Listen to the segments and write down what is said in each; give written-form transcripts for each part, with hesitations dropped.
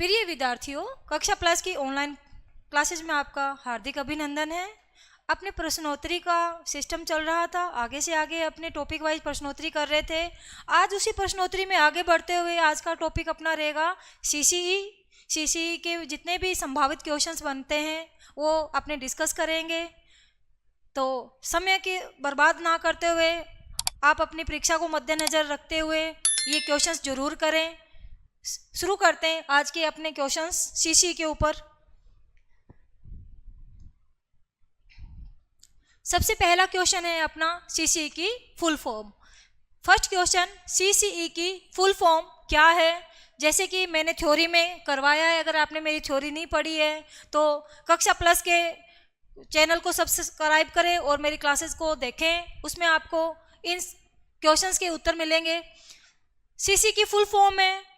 प्रिय विद्यार्थियों, कक्षा प्लस की ऑनलाइन क्लासेज में आपका हार्दिक अभिनंदन है। अपने प्रश्नोत्तरी का सिस्टम चल रहा था, आगे से आगे अपने टॉपिक वाइज प्रश्नोत्तरी कर रहे थे। आज उसी प्रश्नोत्तरी में आगे बढ़ते हुए आज का टॉपिक अपना रहेगा सीसीई के जितने भी संभावित क्वेश्चंस बनते हैं वो अपने डिस्कस करेंगे। तो समय की बर्बाद ना करते हुए आप अपनी परीक्षा को मद्देनज़र रखते हुए ये क्वेश्चंस जरूर करें। शुरू करते हैं आज के अपने क्वेश्चंस सीसी के ऊपर। सबसे पहला क्वेश्चन है अपना सीसी की full form. First question, CCE की फुल फॉर्म क्या है? जैसे कि मैंने थ्योरी में करवाया है, अगर आपने मेरी थ्योरी नहीं पढ़ी है तो कक्षा प्लस के चैनल को सब्सक्राइब करें और मेरी क्लासेस को देखें, उसमें आपको इन क्वेश्चंस के उत्तर मिलेंगे। सीसी की फुल फॉर्म है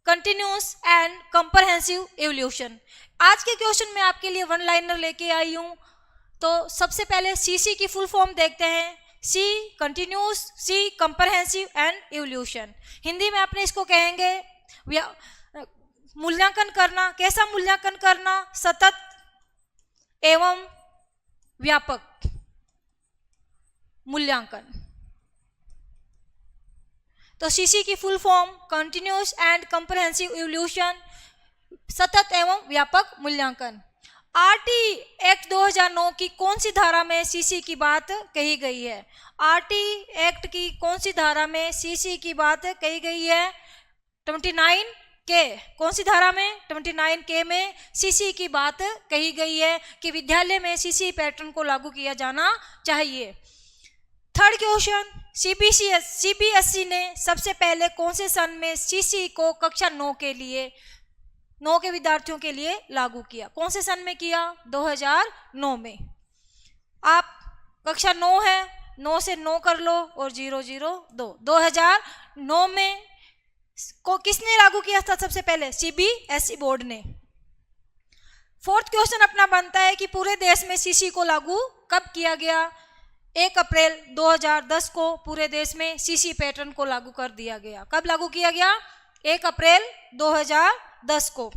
कंटिन्यूस एंड कंप्रहेंसिव एवोल्यूशन। आज के क्वेश्चन में आपके लिए वन लाइनर लेके आई हूँ। तो सबसे पहले सीसी की फुल फॉर्म देखते हैं। C continuous, C comprehensive and evolution. Hindi में अपने इसको कहेंगे मूल्यांकन करना। कैसा मूल्यांकन करना? सतत एवं व्यापक मूल्यांकन। तो सीसी की full form continuous and comprehensive evolution, सतत एवं व्यापक मूल्यांकन। आरटी एक्ट 2009 की कौन सी धारा में सीसी की बात कही गई है? आरटी एक्ट की कौन सी धारा में सीसी की बात कही गई है? 29 के। कौन सी धारा में? 29 के में सीसी की बात कही गई है कि विद्यालय में सीसी पैटर्न को लागू किया जाना चाहिए। थर्ड क्वेश्चन, सीबीएसई ने सबसे पहले कौन से सन में सीसी को कक्षा 9 के लिए 9 के विद्यार्थियों के लिए लागू किया? कौन से सन में किया? 2009 में। आप कक्षा 9 है, 9 से 9 कर लो और 002। 2009 में को किसने लागू किया था सबसे पहले? सीबीएसई बोर्ड ने। फोर्थ क्वेश्चन अपना बनता है कि पूरे देश में सीसी को लागू कब किया गया? 1 अप्रैल 2010 को पूरे देश में सीसी पैटर्न को लागू कर दिया गया। कब लागू किया गया? 1 अप्रैल 2010 को।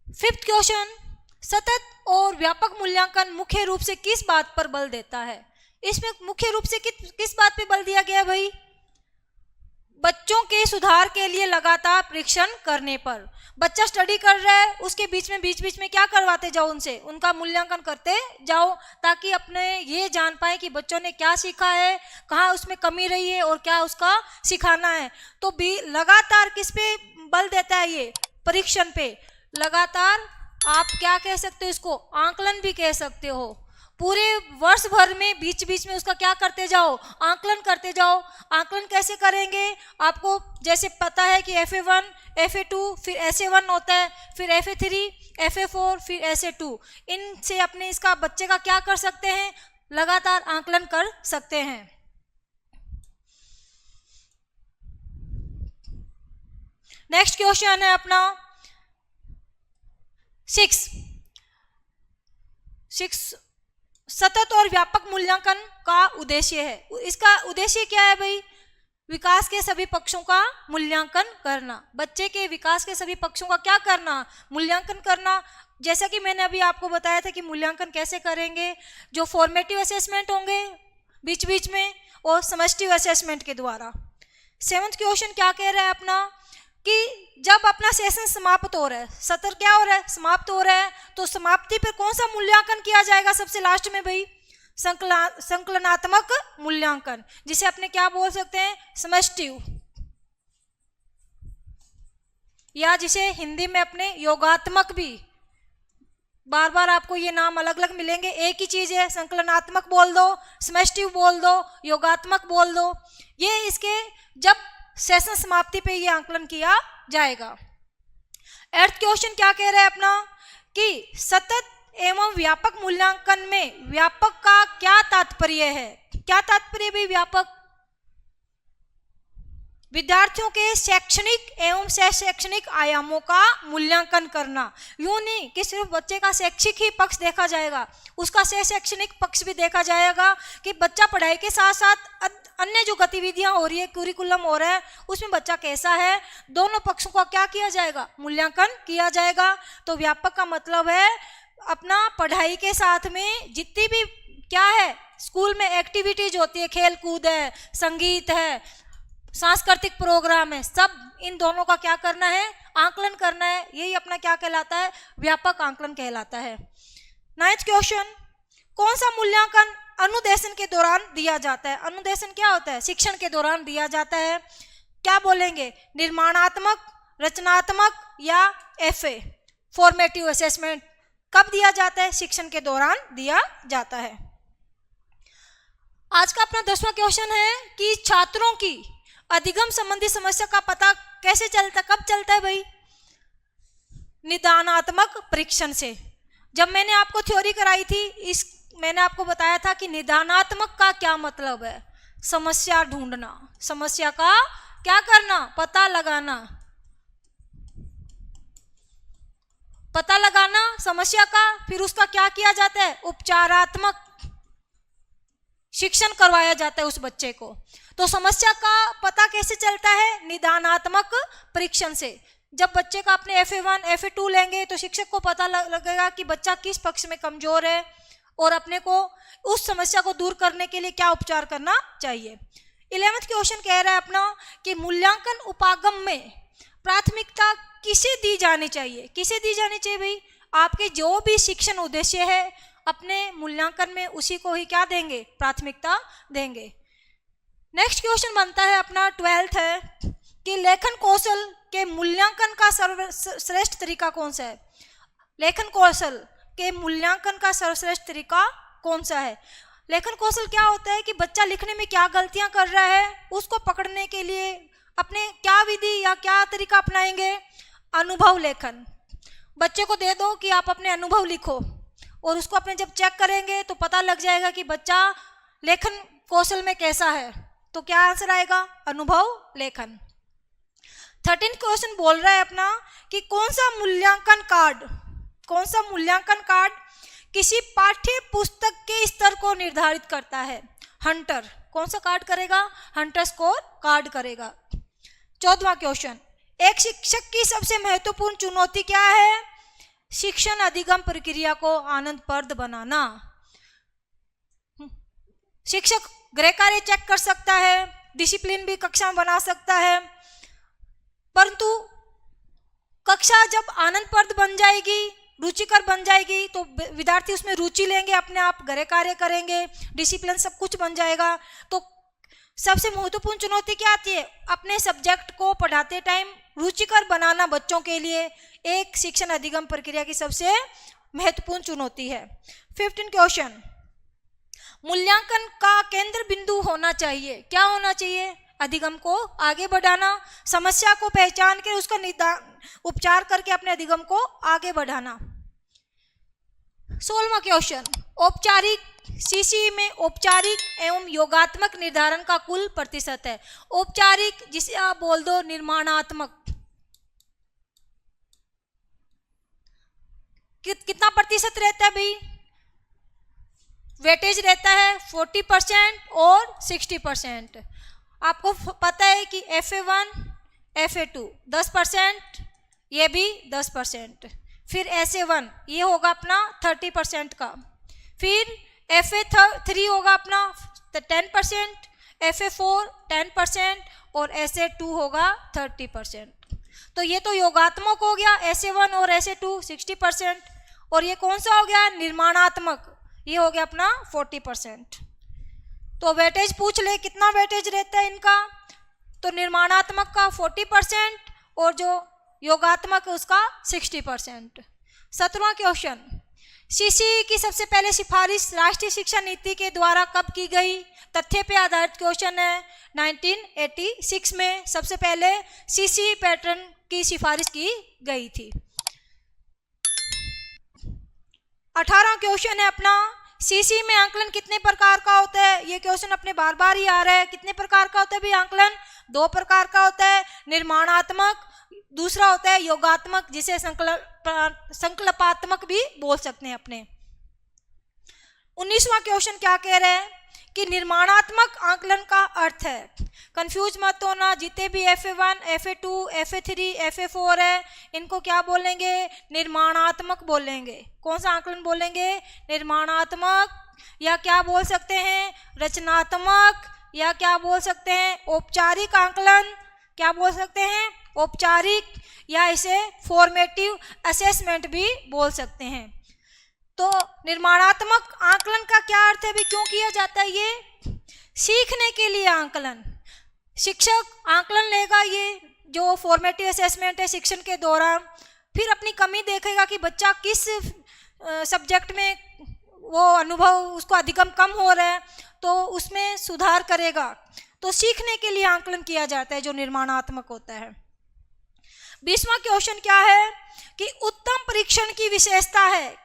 फिफ्थ क्वेश्चन, सतत और व्यापक मूल्यांकन मुख्य रूप से किस बात पर बल देता है? इसमें मुख्य रूप से किस बात पे बल दिया गया भाई? बच्चों के सुधार के लिए लगातार परीक्षण करने पर। बच्चा स्टडी कर रहा है, उसके बीच में क्या करवाते जाओ, उनसे उनका मूल्यांकन करते जाओ ताकि अपने ये जान पाए कि बच्चों ने क्या सीखा है, कहाँ उसमें कमी रही है और क्या उसका सिखाना है। तो भी लगातार किस पे बल देता है? ये परीक्षण पे। लगातार आप क्या कह सकते हो इसको? आंकलन भी कह सकते हो। पूरे वर्ष भर में बीच में उसका क्या करते जाओ? आंकलन करते जाओ। आंकलन कैसे करेंगे? आपको जैसे पता है कि FA1, FA2, फिर SA1 होता है, फिर FA3, FA4, फिर SA2। इनसे अपने इसका बच्चे का क्या कर सकते हैं? लगातार आंकलन कर सकते हैं। नेक्स्ट क्वेश्चन है अपना 6 सतत और व्यापक मूल्यांकन का उद्देश्य है। इसका उद्देश्य क्या है भाई? विकास के सभी पक्षों का मूल्यांकन करना। बच्चे के विकास के सभी पक्षों का क्या करना? मूल्यांकन करना। जैसा कि मैंने अभी आपको बताया था कि मूल्यांकन कैसे करेंगे, जो फॉर्मेटिव असेसमेंट होंगे बीच में और समस्टिव असेसमेंट के द्वारा। 7th क्वेश्चन क्या कह रहा है अपना कि जब अपना सेशन समाप्त हो रहा है, सत्र क्या हो रहा है? समाप्त हो रहा है, तो समाप्ति पर कौन सा मूल्यांकन किया जाएगा सबसे लास्ट में भाई? संकलनात्मक मूल्यांकन, जिसे अपने क्या बोल सकते हैं? समष्टिव, या जिसे हिंदी में अपने योगात्मक भी। बार बार आपको ये नाम अलग अलग मिलेंगे, एक ही चीज है। संकलनात्मक बोल दो, समष्टिव बोल दो, योगात्मक बोल दो। ये इसके जब सेशन समाप्ति पे ये आंकलन किया जाएगा। 8th क्वेश्चन क्या कह रहा है अपना कि सतत एवं व्यापक मूल्यांकन में व्यापक का क्या तात्पर्य है? क्या तात्पर्य भी व्यापक? विद्यार्थियों के शैक्षणिक एवं सह शैक्षणिक आयामों का मूल्यांकन करना। यूं नहीं कि सिर्फ बच्चे का शैक्षिक ही पक्ष देखा जाएगा, उसका सह शैक्षणिक पक्ष भी देखा जाएगा कि बच्चा पढ़ाई के साथ साथ अन्य जो गतिविधियां हो रही है, करिकुलम हो रहा है, उसमें बच्चा कैसा है, दोनों पक्षों का क्या किया जाएगा, मूल्यांकन किया जाएगा। तो व्यापक का मतलब है अपना पढ़ाई के साथ में जितनी भी क्या है स्कूल में एक्टिविटीज होती है, खेल कूद है, संगीत है, सांस्कृतिक प्रोग्राम है, सब इन दोनों का क्या करना है, आकलन करना है। यही अपना क्या कहलाता है, व्यापक आकलन कहलाता है। 9th क्वेश्चन, कौन सा मूल्यांकन अनुदेशन के दौरान दिया जाता है? अनुदेशन क्या होता है? शिक्षण के दौरान दिया जाता है। क्या बोलेंगे, निर्माणात्मक, रचनात्मक या FA फॉर्मेटिव असेसमेंट? कब दिया जाता है? शिक्षण के दौरान दिया जाता है। आज का अपना 10वां क्वेश्चन है कि छात्रों की अधिगम संबंधी समस्या का पता कैसे चलता, कब चलता है भाई? निदानात्मक परीक्षण से। जब मैंने आपको थ्योरी कराई थी, मैंने आपको बताया था कि निदानात्मक का क्या मतलब है, समस्या ढूंढना, समस्या का क्या करना, पता लगाना, पता लगाना समस्या का, फिर उसका क्या किया जाता है, उपचारात्मक शिक्षण करवाया जाता है उस बच्चे को। तो समस्या का पता कैसे चलता है? निदानात्मक परीक्षण से। जब बच्चे का अपने FA1 FA2 लेंगे तो शिक्षक को पता लगेगा कि बच्चा किस पक्ष में कमजोर है और अपने को उस समस्या को दूर करने के लिए क्या उपचार करना चाहिए। 11th क्वेश्चन कह रहा है अपना कि मूल्यांकन उपागम में प्राथमिकता किसे दी जानी चाहिए? किसे दी जानी चाहिए भाई? आपके जो भी शिक्षण उद्देश्य है अपने मूल्यांकन में उसी को ही क्या देंगे, प्राथमिकता देंगे। नेक्स्ट क्वेश्चन बनता है अपना 12th है कि लेखन कौशल के मूल्यांकन का सर्वश्रेष्ठ तरीका कौन सा है? लेखन कौशल के मूल्यांकन का सर्वश्रेष्ठ तरीका कौन सा है? लेखन कौशल क्या होता है कि बच्चा लिखने में क्या गलतियां कर रहा है, उसको पकड़ने के लिए अपने क्या विधि या क्या तरीका अपनाएंगे? अनुभव लेखन। बच्चे को दे दो कि आप अपने अनुभव लिखो और उसको अपने जब चेक करेंगे तो पता लग जाएगा कि बच्चा लेखन कौशल में कैसा है। तो क्या आंसर आएगा? अनुभव लेखन। 13th क्वेश्चन बोल रहा है अपना कि कौन सा मूल्यांकन कार्ड किसी पाठ्य पुस्तक के स्तर को निर्धारित करता है? हंटर। कौन सा कार्ड करेगा? हंटर स्कोर कार्ड करेगा। 14वां क्वेश्चन, एक शिक्षक की सबसे महत्वपूर्ण चुनौती क्या है? शिक्षण अधिगम प्रक्रिया को आनंदप्रद बनाना। शिक्षक गृह कार्य चेक कर सकता है, डिसिप्लिन भी कक्षा में बना सकता है, परंतु कक्षा जब आनंदप्रद बन जाएगी, रुचिकर बन जाएगी तो विद्यार्थी उसमें रुचि लेंगे, अपने आप गृह कार्य करेंगे, डिसिप्लिन सब कुछ बन जाएगा। तो सबसे महत्वपूर्ण चुनौती क्या आती है? अपने सब्जेक्ट को पढ़ाते टाइम रुचिकर बनाना बच्चों के लिए एक शिक्षण अधिगम प्रक्रिया की सबसे महत्वपूर्ण चुनौती है। 15 क्वेश्चन, मूल्यांकन का केंद्र बिंदु होना चाहिए। क्या होना चाहिए? अधिगम को आगे बढ़ाना, समस्या को पहचान कर उसका निदान उपचार करके अपने अधिगम को आगे बढ़ाना। 16वां क्वेश्चन, औपचारिक CC में औपचारिक एवं योगात्मक निर्धारण का कुल प्रतिशत है। औपचारिक जिसे आप बोल दो निर्माणात्मक, कितना प्रतिशत रहता है भाई? वेटेज रहता है 40% और 60%। आपको पता है कि FA1 FA2 10%, ये भी 10%, फिर SA1 ये होगा अपना 30% का, फिर FA3 होगा अपना 10%, FA4 10% और SA2 होगा 30%। तो ये तो योगात्मक हो गया, SA1 और SA2 60%, और ये कौन सा हो गया? निर्माणात्मक, ये हो गया अपना 40%। तो वेटेज पूछ ले कितना वेटेज रहता है इनका, तो निर्माणात्मक का 40% और जो योगात्मक है उसका 60%। 17वां क्वेश्चन, CC की सबसे पहले सिफारिश राष्ट्रीय शिक्षा नीति के द्वारा कब की गई? तथ्य पे आधारित क्वेश्चन है। 1986 में सबसे पहले CC पैटर्न की सिफारिश की गई थी। 18वां क्वेश्चन है अपना सीसी में आंकलन कितने प्रकार का होता है? ये क्वेश्चन अपने बार बार ही आ रहा है। कितने प्रकार का होता है भी आंकलन? 2 प्रकार का होता है, निर्माणात्मक, दूसरा होता है योगात्मक, जिसे संकल्पात्मक भी बोल सकते हैं अपने। 19वां क्वेश्चन क्या कह रहे हैं कि निर्माणात्मक आंकलन का अर्थ है, कंफ्यूज मत होना, जितने भी FA1, FA2, FA3, FA4 है, इनको क्या बोलेंगे? निर्माणात्मक बोलेंगे। कौन सा आंकलन बोलेंगे? निर्माणात्मक, या क्या बोल सकते हैं? रचनात्मक, या क्या बोल सकते हैं? औपचारिक आंकलन। क्या बोल सकते हैं? औपचारिक, या इसे फॉर्मेटिव असेसमेंट भी बोल सकते हैं। तो निर्माणात्मक आंकलन का क्या अर्थ है भी? क्यों किया जाता है ये? सीखने के लिए आंकलन। शिक्षक आंकलन लेगा, ये जो फॉर्मेटिव असेसमेंट है शिक्षण के दौरान, फिर अपनी कमी देखेगा कि बच्चा किस सब्जेक्ट में वो अनुभव उसको अधिगम कम हो रहा है, तो उसमें सुधार करेगा। तो सीखने के लिए आंकलन किया जाता है जो निर्माणात्मक होता है। 20वां क्वेश्चन क्या है कि उत्तम परीक्षण की विशेषता है।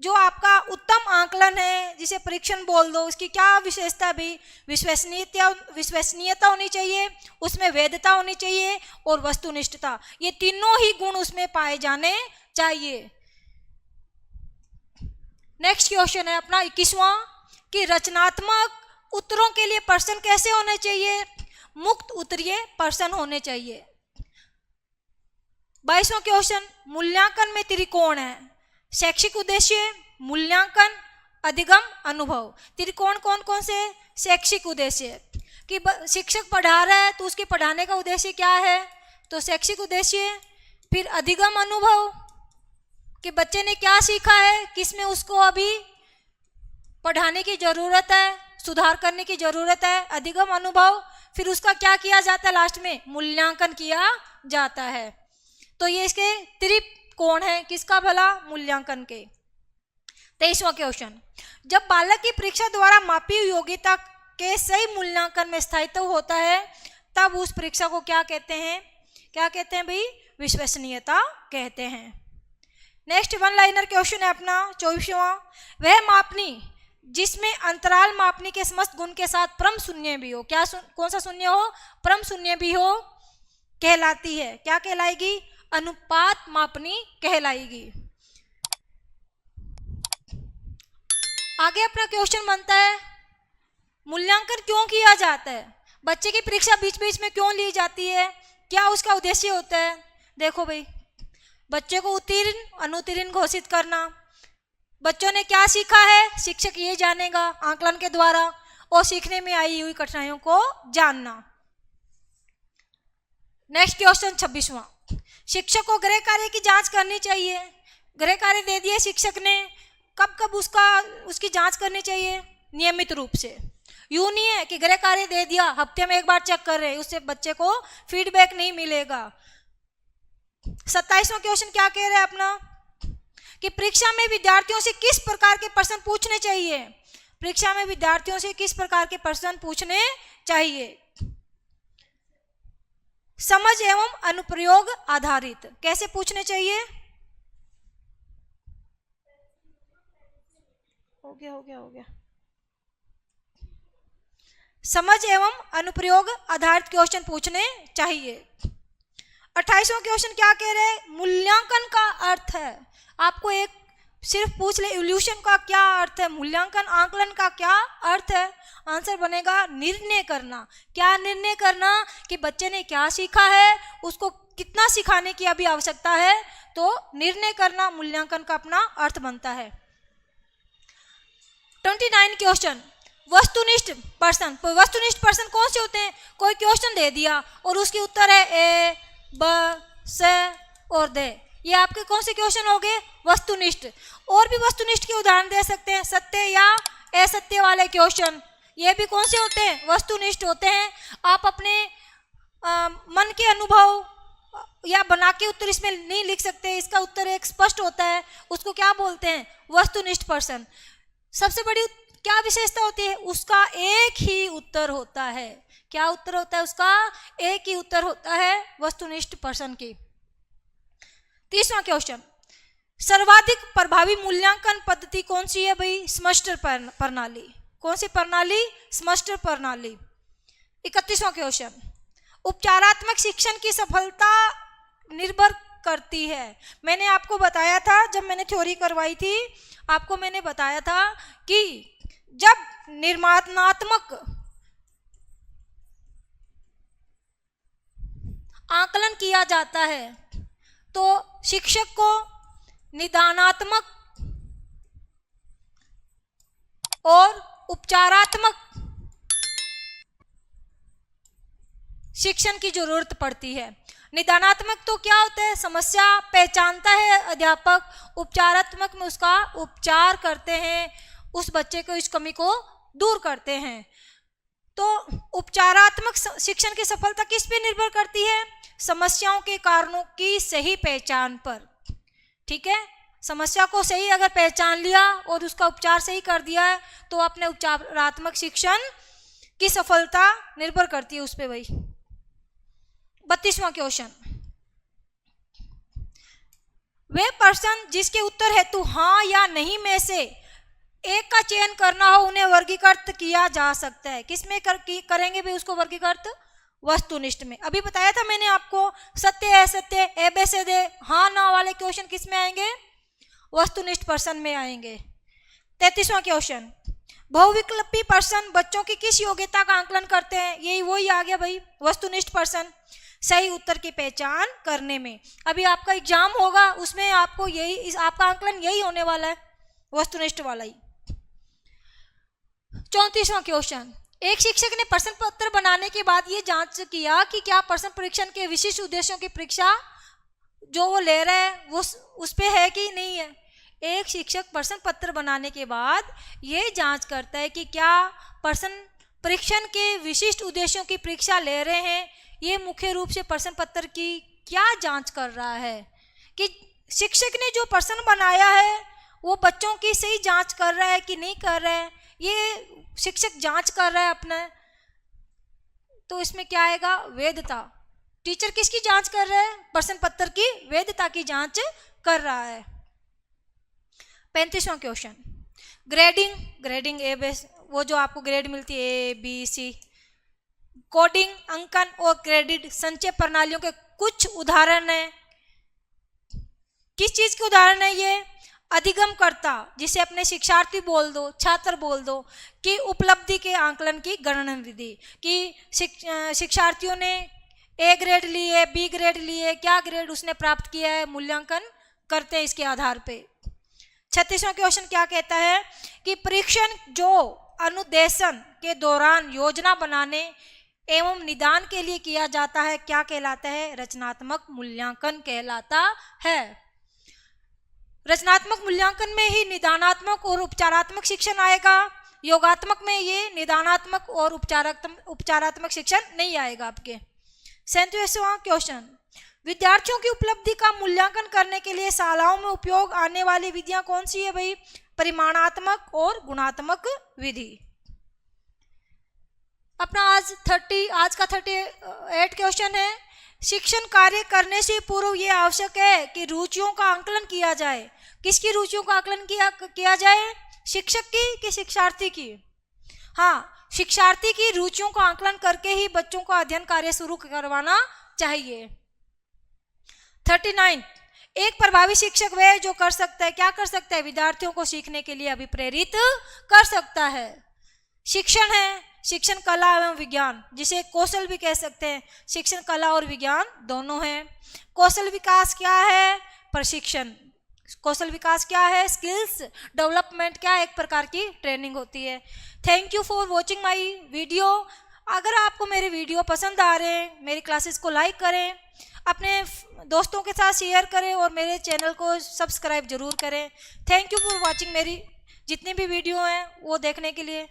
जो आपका उत्तम आंकलन है, जिसे परीक्षण बोल दो, उसकी क्या विशेषता भी? विश्वसनीयता होनी चाहिए, उसमें वैधता होनी चाहिए और वस्तुनिष्ठता। ये तीनों ही गुण उसमें पाए जाने चाहिए। नेक्स्ट क्वेश्चन है अपना 21वां कि रचनात्मक उत्तरों के लिए प्रश्न कैसे होने चाहिए? मुक्त उत्तरीय प्रश्न होने चाहिए। 22वां क्वेश्चन, मूल्यांकन में त्रिकोण है, शैक्षिक उद्देश्य, मूल्यांकन, अधिगम, अनुभव। त्रिकोण कौन कौन से? शैक्षिक उद्देश्य, कि शिक्षक पढ़ा रहा है तो उसके पढ़ाने का उद्देश्य क्या है? तो शैक्षिक उद्देश्य। फिर अधिगम, अनुभव, कि बच्चे ने क्या सीखा है, किसमें उसको अभी पढ़ाने की जरूरत है, सुधार करने की जरूरत है। अधिगम, अनुभव, फिर उसका क्या किया जाता है? लास्ट में मूल्यांकन किया जाता है। तो ये इसके त्रिकोण है, किसका भला? मूल्यांकन के। 23वां क्वेश्चन, जब बालक की परीक्षा द्वारा मापी योग्यता के सही मूल्यांकन में स्थायित्व होता है, तब उस परीक्षा को क्या कहते हैं? क्या कहते हैं भाई? विश्वसनीयता कहते हैं। नेक्स्ट 1 लाइनर क्वेश्चन है अपना 24वां, वह मापनी जिसमें अंतराल मापनी के समस्त गुण के साथ क्रम शून्य भी हो। क्या कौन सा शून्य हो? क्रम शून्य भी हो, कहलाती है। क्या कहलाएगी? अनुपात मापनी कहलाएगी। आगे अपना क्वेश्चन बनता है, मूल्यांकन क्यों किया जाता है? बच्चे की परीक्षा बीच बीच में क्यों ली जाती है? क्या उसका उद्देश्य होता है? देखो भाई, बच्चे को उत्तीर्ण अनुत्तीर्ण घोषित करना। बच्चों ने क्या सीखा है, शिक्षक ये जानेगा आंकलन के द्वारा, और सीखने में आई हुई कठिनाइयों को जानना। नेक्स्ट क्वेश्चन 26वां, शिक्षक को गृह कार्य की जांच करनी चाहिए। गृह कार्य दे दिए शिक्षक ने, कब कब उसकी जांच करनी चाहिए? नियमित रूप से। यूं नहीं है कि गृह कार्य दे दिया, हफ्ते में एक बार चेक कर रहे, उससे बच्चे को फीडबैक नहीं मिलेगा। 27वां क्वेश्चन क्या कह रहा है अपना कि परीक्षा में विद्यार्थियों से किस प्रकार के प्रश्न पूछने चाहिए? परीक्षा में विद्यार्थियों से किस प्रकार के प्रश्न पूछने चाहिए? समझ एवं अनुप्रयोग आधारित। कैसे पूछने चाहिए? हो गया। समझ एवं अनुप्रयोग आधारित क्वेश्चन पूछने चाहिए। 28वां क्वेश्चन क्या कह रहे हैं? मूल्यांकन का अर्थ है। आपको एक सिर्फ पूछ ले, इवोल्यूशन का क्या अर्थ है, मूल्यांकन आंकलन का क्या अर्थ है? आंसर बनेगा निर्णय करना। क्या निर्णय करना? कि बच्चे ने क्या सीखा है, उसको कितना सिखाने की अभी आवश्यकता है, तो निर्णय करना मूल्यांकन का अपना अर्थ बनता है। 29 क्वेश्चन, वस्तुनिष्ठ प्रश्न। वस्तुनिष्ठ प्रश्न कौन से होते हैं? कोई क्वेश्चन दे दिया और उसके उत्तर है ए, ब, स और दे। ये आपके कौन से क्वेश्चन हो गए? वस्तुनिष्ठ। और भी वस्तुनिष्ठ के उदाहरण दे सकते हैं, सत्य या असत्य वाले क्वेश्चन। ये भी कौन से होते हैं? वस्तुनिष्ठ होते हैं। आप अपने मन के अनुभव या बना के उत्तर इसमें नहीं लिख सकते, इसका उत्तर एक स्पष्ट होता है, उसको क्या बोलते हैं? वस्तुनिष्ठ प्रश्न। सबसे बड़ी क्या विशेषता होती है? उसका एक ही उत्तर होता है। क्या उत्तर होता है? उसका एक ही उत्तर होता है वस्तुनिष्ठ प्रश्न की। 30वां क्वेश्चन, सर्वाधिक प्रभावी मूल्यांकन पद्धति कौन सी है भाई? सेमेस्टर प्रणाली। कौन सी प्रणाली? सेमेस्टर प्रणाली। 31वां क्वेश्चन, उपचारात्मक शिक्षण की सफलता निर्भर करती है। मैंने आपको बताया था, जब मैंने थ्योरी करवाई थी आपको मैंने बताया था कि जब निर्माणात्मक आकलन किया जाता है तो शिक्षक को निदानात्मक और उपचारात्मक शिक्षण की जरूरत पड़ती है। निदानात्मक तो क्या होता है? समस्या पहचानता है अध्यापक, उपचारात्मक में उसका उपचार करते हैं, उस बच्चे को इस कमी को दूर करते हैं। तो उपचारात्मक शिक्षण की सफलता किस पे निर्भर करती है? समस्याओं के कारणों की सही पहचान पर। ठीक है, समस्या को सही अगर पहचान लिया और उसका उपचार सही कर दिया है तो अपने उपचारात्मक शिक्षण की सफलता निर्भर करती है उस पे भाई। 32वां क्वेश्चन, वे पर्सन जिसके उत्तर हेतु हाँ या नहीं में से एक का चयन करना हो उन्हें वर्गीकृत किया जा सकता है। किस में करेंगे भाई उसको वर्गीकृत? वस्तुनिष्ठ में। अभी बताया था मैंने आपको, सत्य असत्य एबीसीडी हाँ ना वाले क्वेश्चन किस में आएंगे? वस्तुनिष्ठ पर्सन में आएंगे। 33वां क्वेश्चन, बहुविकल्पी पर्सन बच्चों की किस योग्यता का आंकलन करते हैं? यही वही आ गया भाई, वस्तुनिष्ठ पर्सन सही उत्तर की पहचान करने में। अभी आपका एग्जाम होगा उसमें आपको यही आपका आंकलन यही होने वाला है, वस्तुनिष्ठ वाला ही। 34वां क्वेश्चन, एक शिक्षक ने प्रश्न पत्र बनाने के बाद ये जांच किया कि क्या प्रश्न परीक्षण के विशिष्ट उद्देश्यों की परीक्षा जो वो ले रहा है वो उस पे है कि नहीं है। एक शिक्षक प्रश्न पत्र बनाने के बाद ये जांच करता है कि क्या प्रश्न परीक्षण के विशिष्ट उद्देश्यों की परीक्षा ले रहे हैं। ये मुख्य रूप से प्रश्न पत्र की क्या जांच कर रहा है कि शिक्षक ने जो प्रश्न बनाया है वो बच्चों की सही जांच कर रहा है कि नहीं कर रहा है, ये शिक्षक जांच कर रहा है अपना। तो इसमें क्या आएगा? वैधता। टीचर किसकी जांच कर रहा है? प्रश्न पत्र की वैधता की जांच कर रहा है। 35वां क्वेश्चन, ग्रेडिंग ए बेस, वो जो आपको ग्रेड मिलती है ए बी सी, कोडिंग अंकन और क्रेडिट संचय प्रणालियों के कुछ उदाहरण है। किस चीज के उदाहरण है ये? अधिगमकर्ता, जिसे अपने शिक्षार्थी बोल दो, छात्र बोल दो, कि उपलब्धि के आंकलन की गणना विधि, कि शिक्षार्थियों ने ए ग्रेड लिए, बी ग्रेड लिए, क्या ग्रेड उसने प्राप्त किया है, मूल्यांकन करते हैं इसके आधार पे। 36वां क्वेश्चन क्या कहता है कि परीक्षण जो अनुदेशन के दौरान योजना बनाने एवं निदान के लिए किया जाता है क्या कहलाता है? रचनात्मक मूल्यांकन कहलाता है। रचनात्मक मूल्यांकन में ही निदानात्मक और उपचारात्मक शिक्षण आएगा। योगात्मक में ये निदानात्मक और उपचारात्मक शिक्षण नहीं आएगा आपके। 37वां क्वेश्चन, विद्यार्थियों की उपलब्धि का मूल्यांकन करने के लिए शालाओं में उपयोग आने वाली विधियां कौन सी है भाई? परिमाणात्मक और गुणात्मक विधि। अपना आज का 38 क्वेश्चन है, शिक्षण कार्य करने से पूर्व ये आवश्यक है कि रुचियों का आंकलन किया जाए। किसकी रुचियों का आकलन किया जाए? शिक्षक की कि शिक्षार्थी की? हाँ, शिक्षार्थी की रुचियों का आकलन करके ही बच्चों का अध्ययन कार्य शुरू करवाना चाहिए। 39, एक प्रभावी शिक्षक वह जो कर सकता है, क्या कर सकता है? विद्यार्थियों को सीखने के लिए अभिप्रेरित कर सकता है। शिक्षण है शिक्षण कला एवं विज्ञान, जिसे कौशल भी कह सकते हैं। शिक्षण कला और विज्ञान दोनों हैं। कौशल विकास क्या है? प्रशिक्षण। कौशल विकास क्या है? स्किल्स डेवलपमेंट क्या है? एक प्रकार की ट्रेनिंग होती है। Thank you for watching my video. अगर आपको मेरे वीडियो पसंद आ रहे हैं, मेरी क्लासेस को लाइक करें, अपने दोस्तों के साथ शेयर करें और मेरे चैनल को सब्सक्राइब जरूर करें। Thank you for watching. मेरी जितनी भी वीडियो हैं वो देखने के लिए